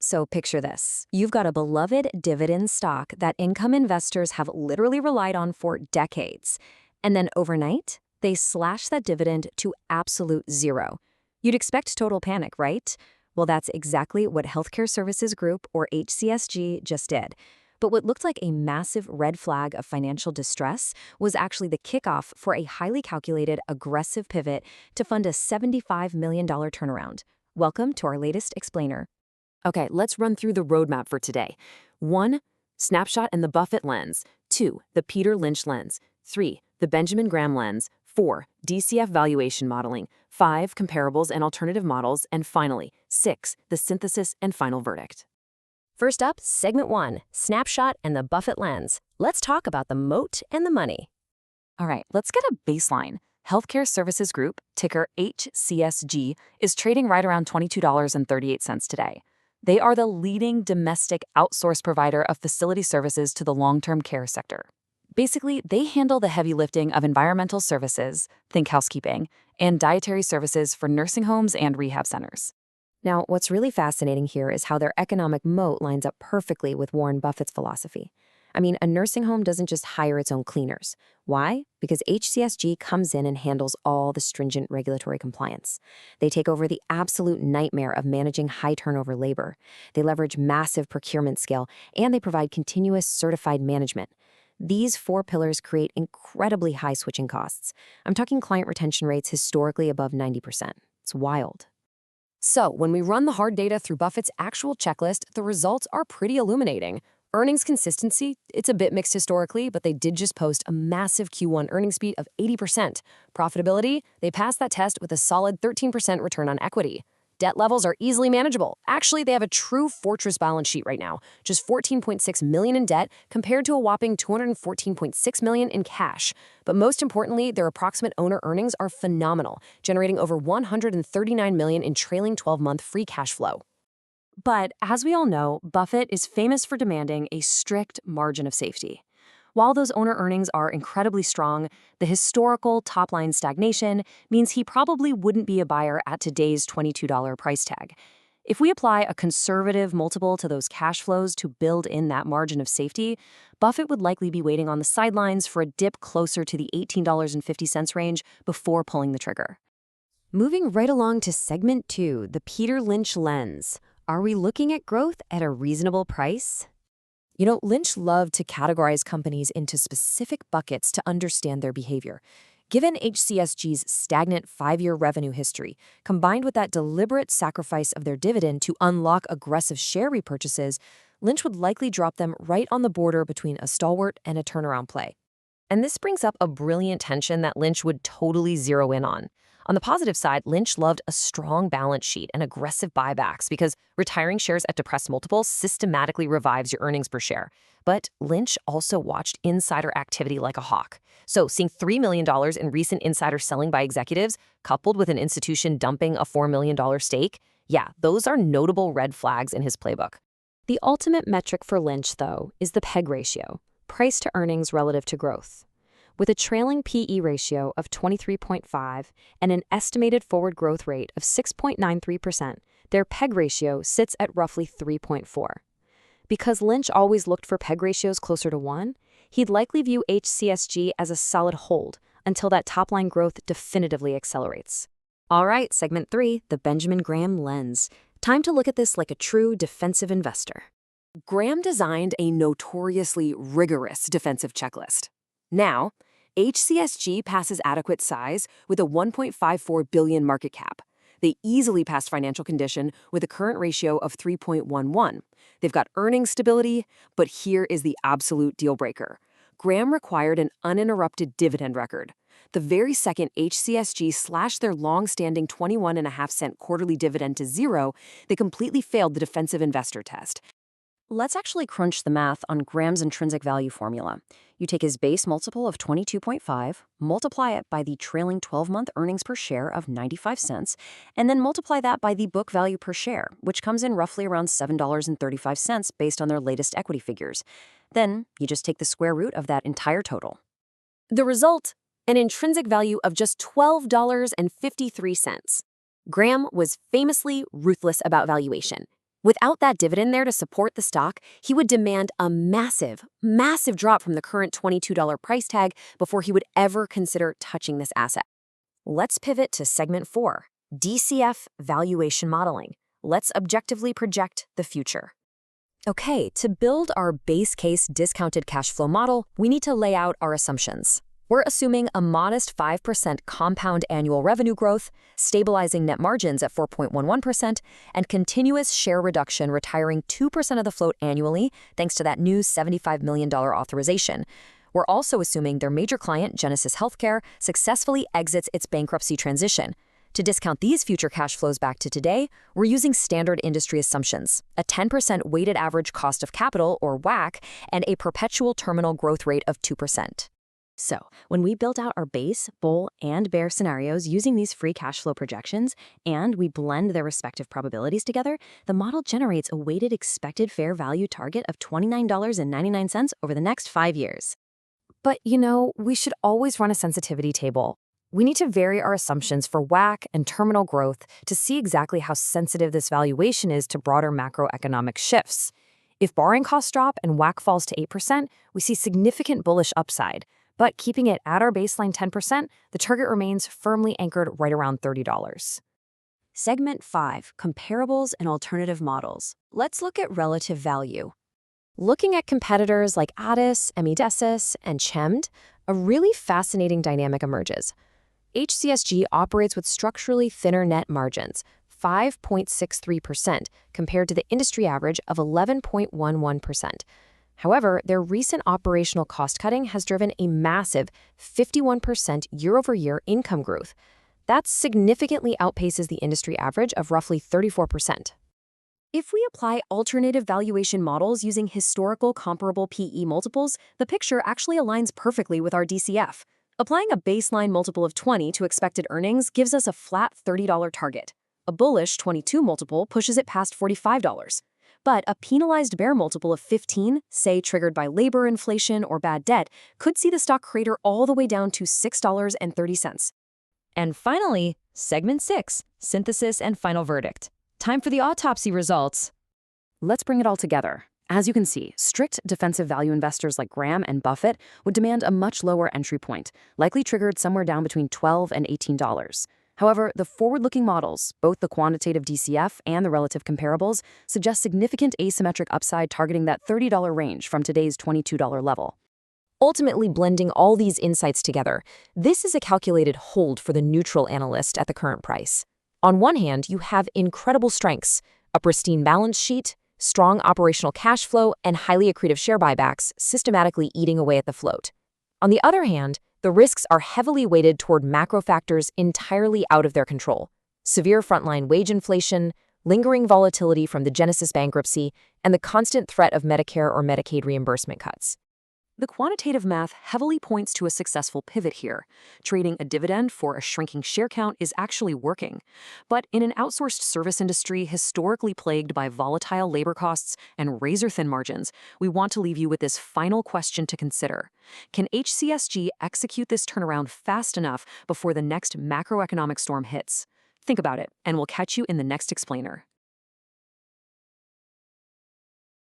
So picture this. You've got a beloved dividend stock that income investors have literally relied on for decades. And then overnight, they slash that dividend to absolute zero. You'd expect total panic, right? Well, that's exactly what Healthcare Services Group, or HCSG, just did. But what looked like a massive red flag of financial distress was actually the kickoff for a highly calculated, aggressive pivot to fund a $75 million turnaround. Welcome to our latest explainer. Okay, let's run through the roadmap for today. 1. Snapshot and the Buffett lens. 2. The Peter Lynch lens. 3. The Benjamin Graham lens. 4. DCF valuation modeling. 5. Comparables and alternative models. And finally, 6. The synthesis and final verdict. First up, Segment 1, Snapshot and the Buffett lens. Let's talk about the moat and the money. All right, let's get a baseline. Healthcare Services Group, ticker HCSG, is trading right around $22.38 today. They are the leading domestic outsource provider of facility services to the long-term care sector. Basically, they handle the heavy lifting of environmental services, think housekeeping, and dietary services for nursing homes and rehab centers. Now, what's really fascinating here is how their economic moat lines up perfectly with Warren Buffett's philosophy. I mean, a nursing home doesn't just hire its own cleaners. Why? Because HCSG comes in and handles all the stringent regulatory compliance. They take over the absolute nightmare of managing high turnover labor. They leverage massive procurement scale, and they provide continuous certified management. These 4 pillars create incredibly high switching costs. I'm talking client retention rates historically above 90%. It's wild. So, when we run the hard data through Buffett's actual checklist, the results are pretty illuminating. Earnings consistency, it's a bit mixed historically, but they did just post a massive Q1 earnings beat of 80%. Profitability, they passed that test with a solid 13% return on equity. Debt levels are easily manageable. Actually, they have a true fortress balance sheet right now, just $14.6 million in debt compared to a whopping $214.6 million in cash. But most importantly, their approximate owner earnings are phenomenal, generating over $139 million in trailing 12-month free cash flow. But as we all know, Buffett is famous for demanding a strict margin of safety. While those owner earnings are incredibly strong, the historical top-line stagnation means he probably wouldn't be a buyer at today's $22 price tag. If we apply a conservative multiple to those cash flows to build in that margin of safety, Buffett would likely be waiting on the sidelines for a dip closer to the $18.50 range before pulling the trigger. Moving right along to Segment 2, the Peter Lynch lens. Are we looking at growth at a reasonable price? You know, Lynch loved to categorize companies into specific buckets to understand their behavior. Given HCSG's stagnant 5-year revenue history, combined with that deliberate sacrifice of their dividend to unlock aggressive share repurchases, Lynch would likely drop them right on the border between a stalwart and a turnaround play. And this brings up a brilliant tension that Lynch would totally zero in on. On the positive side, Lynch loved a strong balance sheet and aggressive buybacks because retiring shares at depressed multiples systematically revives your earnings per share. But Lynch also watched insider activity like a hawk. So seeing $3 million in recent insider selling by executives, coupled with an institution dumping a $4 million stake, yeah, those are notable red flags in his playbook. The ultimate metric for Lynch, though, is the PEG ratio, price to earnings relative to growth. With a trailing PE ratio of 23.5 and an estimated forward growth rate of 6.93%, their PEG ratio sits at roughly 3.4. Because Lynch always looked for PEG ratios closer to 1, he'd likely view HCSG as a solid hold until that top-line growth definitively accelerates. All right, Segment 3, the Benjamin Graham lens. Time to look at this like a true defensive investor. Graham designed a notoriously rigorous defensive checklist. Now, HCSG passes adequate size with a $1.54 billion market cap. They easily pass financial condition with a current ratio of 3.11. They've got earnings stability, but here is the absolute deal breaker. Graham required an uninterrupted dividend record. The very second HCSG slashed their long-standing 21.5-cent quarterly dividend to zero, they completely failed the defensive investor test. Let's actually crunch the math on Graham's intrinsic value formula. You take his base multiple of 22.5, multiply it by the trailing 12-month earnings per share of 95 cents, and then multiply that by the book value per share, which comes in roughly around $7.35 based on their latest equity figures. Then you just take the square root of that entire total. The result? An intrinsic value of just $12.53. Graham was famously ruthless about valuation. Without that dividend there to support the stock, he would demand a massive, massive drop from the current $22 price tag before he would ever consider touching this asset. Let's pivot to segment 4, DCF valuation modeling. Let's objectively project the future. Okay, to build our base case discounted cash flow model, we need to lay out our assumptions. We're assuming a modest 5% compound annual revenue growth, stabilizing net margins at 4.11%, and continuous share reduction, retiring 2% of the float annually thanks to that new $75 million authorization. We're also assuming their major client, Genesis Healthcare, successfully exits its bankruptcy transition. To discount these future cash flows back to today, we're using standard industry assumptions, a 10% weighted average cost of capital, or WACC, and a perpetual terminal growth rate of 2%. So, when we built out our base, bull, and bear scenarios using these free cash flow projections, and we blend their respective probabilities together, the model generates a weighted expected fair value target of $29.99 over the next 5 years. But, we should always run a sensitivity table. We need to vary our assumptions for WACC and terminal growth to see exactly how sensitive this valuation is to broader macroeconomic shifts. If borrowing costs drop and WACC falls to 8%, we see significant bullish upside. But keeping it at our baseline 10%, the target remains firmly anchored right around $30. Segment 5, Comparables and Alternative Models. Let's look at relative value. Looking at competitors like Addis, Emidesis, and Chemd, a really fascinating dynamic emerges. HCSG operates with structurally thinner net margins, 5.63%, compared to the industry average of 11.11%. However, their recent operational cost-cutting has driven a massive 51% year-over-year income growth. That significantly outpaces the industry average of roughly 34%. If we apply alternative valuation models using historical comparable PE multiples, the picture actually aligns perfectly with our DCF. Applying a baseline multiple of 20 to expected earnings gives us a flat $30 target. A bullish 22 multiple pushes it past $45. But a penalized bear multiple of 15, say triggered by labor inflation or bad debt, could see the stock crater all the way down to $6.30. And finally, segment 6, synthesis and final verdict. Time for the autopsy results. Let's bring it all together. As you can see, strict defensive value investors like Graham and Buffett would demand a much lower entry point, likely triggered somewhere down between $12 and $18. However, the forward-looking models, both the quantitative DCF and the relative comparables, suggest significant asymmetric upside targeting that $30 range from today's $22 level. Ultimately blending all these insights together, this is a calculated hold for the neutral analyst at the current price. On one hand, you have incredible strengths, a pristine balance sheet, strong operational cash flow, and highly accretive share buybacks systematically eating away at the float. On the other hand, the risks are heavily weighted toward macro factors entirely out of their control: severe frontline wage inflation, lingering volatility from the Genesis bankruptcy, and the constant threat of Medicare or Medicaid reimbursement cuts. The quantitative math heavily points to a successful pivot here. Trading a dividend for a shrinking share count is actually working. But in an outsourced service industry historically plagued by volatile labor costs and razor-thin margins, we want to leave you with this final question to consider. Can HCSG execute this turnaround fast enough before the next macroeconomic storm hits? Think about it, and we'll catch you in the next explainer.